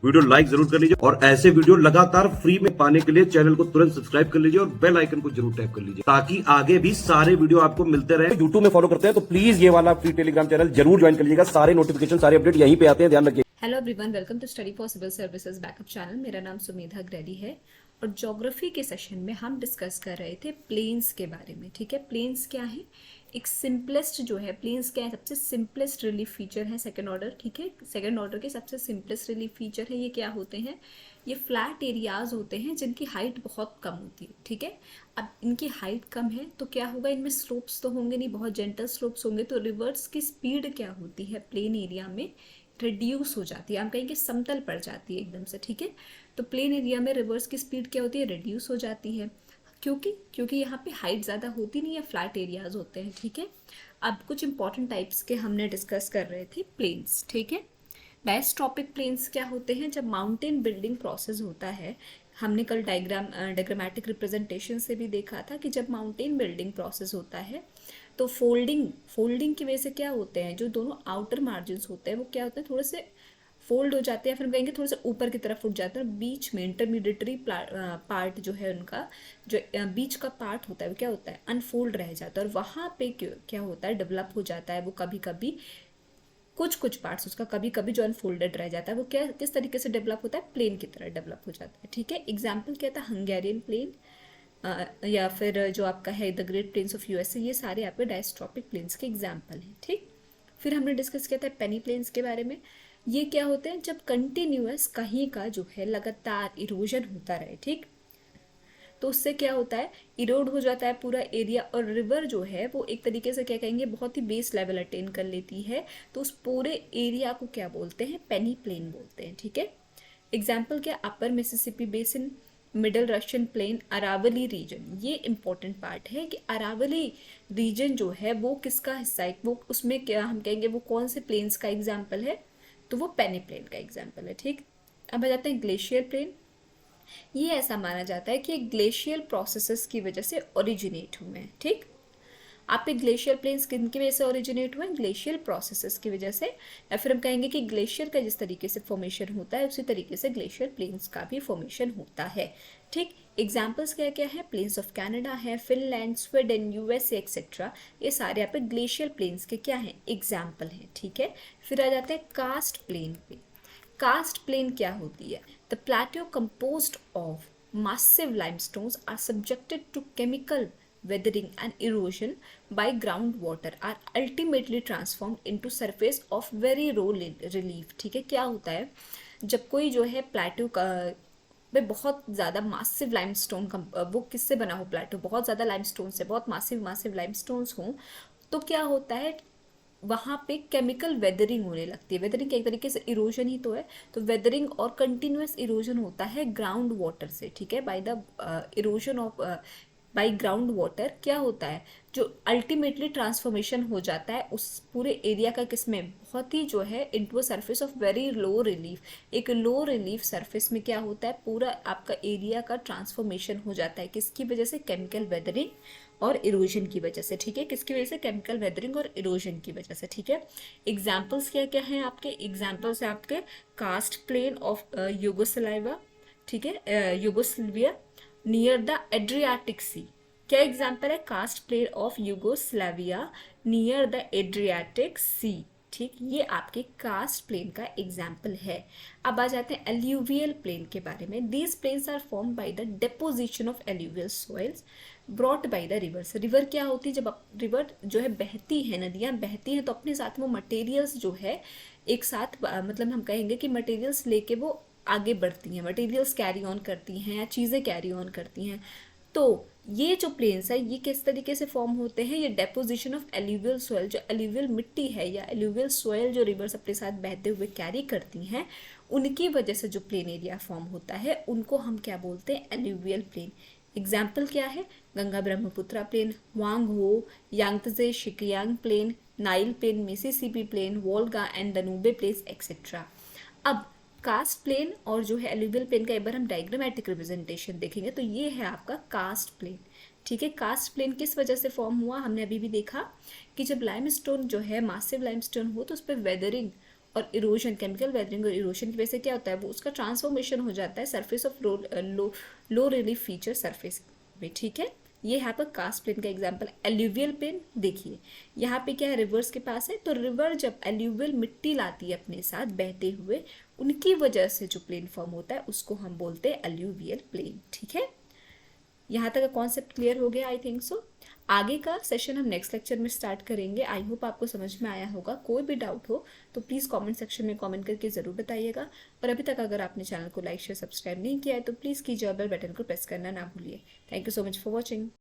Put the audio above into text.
Video like जरूर कर लीजिए और ऐसे वीडियो लगातार फ्री में पाने के लिए चैनल को तुरंत सब्सक्राइब कर लीजिए और बेल आइकन को जरूर टैप कर लीजिए ताकि आगे भी सारे वीडियो आपको मिलते रहे। यूट्यूब में फॉलो करते हैं तो प्लीज ये वाला फ्री टेलीग्राम चैनल जरूर ज्वाइन कर लीजिएगा। सारे नोटिफिकेशन सारे अपडेट यहीं पे आते हैं, ध्यान रखिए। Hello everyone, welcome to study for civil services backup channel. मेरा नाम सुमेधा ग्रेडी है और ज्योग्राफी के सेशन में हम डिस्कस कर रहे थे प्लेन्स के बारे में। ठीक है, प्लेन्स क्या है? एक सिंपलेस्ट जो है प्लेन्स क्या है, सबसे सिंपलेस्ट रिलीफ फीचर है सेकंड ऑर्डर। ठीक है, सेकंड ऑर्डर के सबसे सिंपलेस्ट रिलीफ फीचर है। ये क्या होते हैं? ये फ्लैट एरियाज होते हैं जिनकी हाइट बहुत कम होती है। ठीक है, अब इनकी हाइट कम है तो क्या होगा, इनमें स्लोप्स तो होंगे नहीं, बहुत जेंटल स्लोप्स होंगे, तो रिवर्स की स्पीड क्या होती है प्लेन एरिया में, रिड्यूस हो जाती है। हम कहेंगे समतल पड़ जाती है एकदम से। ठीक है, तो प्लेन एरिया में रिवर्स की स्पीड क्या होती है, रिड्यूस हो जाती है। क्योंकि यहाँ पे हाइट ज़्यादा होती नहीं है, फ्लैट एरियाज होते हैं। ठीक है, अब कुछ इंपॉर्टेंट टाइप्स के हमने डिस्कस कर रहे थे प्लेन्स। ठीक है, डायस्ट्रॉपिक प्लेन्स क्या होते हैं? जब माउंटेन बिल्डिंग प्रोसेस होता है, हमने कल डायग्रामेटिक रिप्रेजेंटेशन से भी देखा था कि जब माउंटेन बिल्डिंग प्रोसेस होता है तो फोल्डिंग की वजह से क्या होते हैं, जो दोनों आउटर मार्जिन्स होते हैं वो क्या होते हैं, थोड़े से फोल्ड हो जाते हैं, फिर हम कहेंगे थोड़े से ऊपर की तरफ उठ जाते हैं। बीच में इंटरमीडिएटरी पार्ट जो है उनका, जो बीच का पार्ट होता है वो क्या होता है, अनफोल्ड रह जाता है और वहाँ पे क्या होता है, डेवलप हो जाता है वो कभी कभी कुछ पार्ट्स उसका कभी कभी जो अनफोल्डेड रह जाता है वो क्या किस तरीके से डेवलप होता है, प्लेन की तरह डेवलप हो जाता है। ठीक है, एग्जाम्पल क्या था, हंगेरियन प्लेन या फिर जो आपका है the great plains of USA, ये सारे आपके डायस्ट्रॉपिक प्लेन्स के एग्जाम्पल हैं। ठीक, फिर हमने डिस्कस किया था पेनी प्लेन्स के बारे में। ये क्या होते हैं, जब कंटिन्यूअस कहीं का जो है लगातार इरोजन होता रहे, ठीक, तो उससे क्या होता है, इरोड हो जाता है पूरा एरिया और रिवर जो है वो एक तरीके से क्या कहेंगे, बहुत ही बेस लेवल अटेन कर लेती है, तो उस पूरे एरिया को क्या बोलते हैं, पेनी प्लेन बोलते हैं। ठीक है, एग्जाम्पल क्या, upper Mississippi basin, middle Russian plain, Aravalli region. ये इंपॉर्टेंट पार्ट है कि अरावली रीजन जो है वो किसका हिस्सा है, वो उसमें क्या हम कहेंगे, वो कौन से प्लेन्स का एग्जाम्पल है, तो वो पेनी प्लेन का एग्जाम्पल है। ठीक, अब आ जाते हैं ग्लेशियर प्लेन। ये ऐसा माना जाता है कि ग्लेशियल प्रोसेसेस की वजह से ओरिजिनेट हुए हैं। ठीक, आपके ग्लेशियर प्लेन्स किन की वजह से ओरिजिनेट हुए हैं, ग्लेशियल प्रोसेसेस की वजह से, या फिर हम कहेंगे कि ग्लेशियर का जिस तरीके से फॉर्मेशन होता है उसी तरीके से ग्लेशियर प्लेन्स का भी फॉर्मेशन होता है। ठीक, एग्जाम्पल्स क्या क्या है, प्लेन्स ऑफ कनाडा है, फिनलैंड, स्वीडन, यूएसए एक्सेट्रा, ये सारे आप ग्लेशियर प्लेन्स के क्या हैं, एग्जाम्पल हैं। ठीक है, फिर आ जाते हैं कास्ट प्लेन पे। कास्ट प्लेन क्या होती है, the plateau composed of massive limestones are subjected to chemical weathering and erosion by groundwater are ultimately transformed into surface of very low relief। ठीक है, क्या होता है, जब कोई जो है प्लेट्यू का में बहुत ज़्यादा मासिव लाइमस्टोन का, वो किससे बना हो प्लेट्यू, बहुत ज़्यादा लाइमस्टोन से, बहुत मासिव लाइमस्टोन्स हों, तो क्या होता है, वहाँ पे केमिकल वेदरिंग होने लगती है। वेदरिंग एक तरीके से इरोजन ही तो है, तो वेदरिंग और कंटिन्यूस इरोजन होता है ग्राउंड वाटर से। ठीक है, by the erosion of by ground water क्या होता है, जो अल्टीमेटली ट्रांसफॉर्मेशन हो जाता है उस पूरे एरिया का किसमें, बहुत ही जो है into a surface of very low relief. एक लो रिलीफ सरफेस में क्या होता है, पूरा आपका एरिया का ट्रांसफॉर्मेशन हो जाता है, किसकी वजह से, केमिकल वेदरिंग और इरोजन की वजह से। ठीक है, किसकी वजह से, केमिकल वेदरिंग और इरोजन की वजह से। ठीक है, एग्जाम्पल्स क्या क्या हैं आपके, एग्जाम्पल्स है आपके कास्ट प्लेन ऑफ यूगोस्लाविया। ठीक है, Yugoslavia near the Adriatic sea, क्या एग्जाम्पल है, karst plain of Yugoslavia near the Adriatic sea. ठीक, ये आपके कास्ट प्लेन का एग्जाम्पल है। अब आ जाते हैं एल्यूवियल प्लेन के बारे में। These plains are form by the deposition of alluvial soils brought by the rivers. River क्या होती है, जब रिवर जो है बहती है, नदियाँ बहती हैं, तो अपने साथ वो मटेरियल्स जो है एक साथ, मतलब हम कहेंगे कि मटेरियल्स लेके वो आगे बढ़ती हैं, मटेरियल्स कैरी ऑन करती हैं या चीज़ें कैरी ऑन करती हैं। तो ये जो प्लेन्स है ये किस तरीके से फॉर्म होते हैं, ये डेपोजिशन ऑफ एल्यूवियल सॉइल, जो एल्यूवियल मिट्टी है या एल्यूवियल सॉइल जो रिवर्स अपने साथ बहते हुए कैरी करती हैं, उनकी वजह से जो प्लेन एरिया फॉर्म होता है उनको हम क्या बोलते हैं, एल्यूवियल प्लेन। एग्जाम्पल क्या है, Ganga Brahmaputra plain, Hwang Ho, Yangtze Sikiang plain, Nile plain, Mississippi plain, Volga and Danube plains etcetera. अब कास्ट प्लेन और जो है एल्यूवियल प्लेन का एक बार हम डायग्रामेटिक रिप्रेजेंटेशन देखेंगे तो ये है आपका कास्ट प्लेन। ठीक है, कास्ट प्लेन किस वजह से फॉर्म हुआ, हमने अभी भी देखा कि जब लाइमस्टोन जो है मासिव लाइमस्टोन हो तो उस पर वेदरिंग और इरोजन, केमिकल वेदरिंग और इरोजन की वजह से क्या होता है, वो उसका ट्रांसफॉर्मेशन हो जाता है surface of low relief feature surface में, ठीक है। ये यहाँ पर कास्ट प्लेन का एग्जांपल। एल्यूवियल प्लेन देखिए, यहाँ पे क्या है, रिवर्स के पास है, तो रिवर जब एल्यूवियल मिट्टी लाती है अपने साथ बहते हुए, उनकी वजह से जो प्लेन फॉर्म होता है उसको हम बोलते हैं एल्यूवियल प्लेन, ठीक है। यहाँ तक का कॉन्सेप्ट क्लियर हो गया, आई थिंक सो। आगे का सेशन हम नेक्स्ट लेक्चर में स्टार्ट करेंगे। आई होप आपको समझ में आया होगा। कोई भी डाउट हो तो प्लीज़ कमेंट सेक्शन में कमेंट करके ज़रूर बताइएगा। और अभी तक अगर आपने चैनल को लाइक शेयर सब्सक्राइब नहीं किया है तो प्लीज़ कीजिए और बेल बटन को प्रेस करना ना भूलिए। Thank you so much for watching.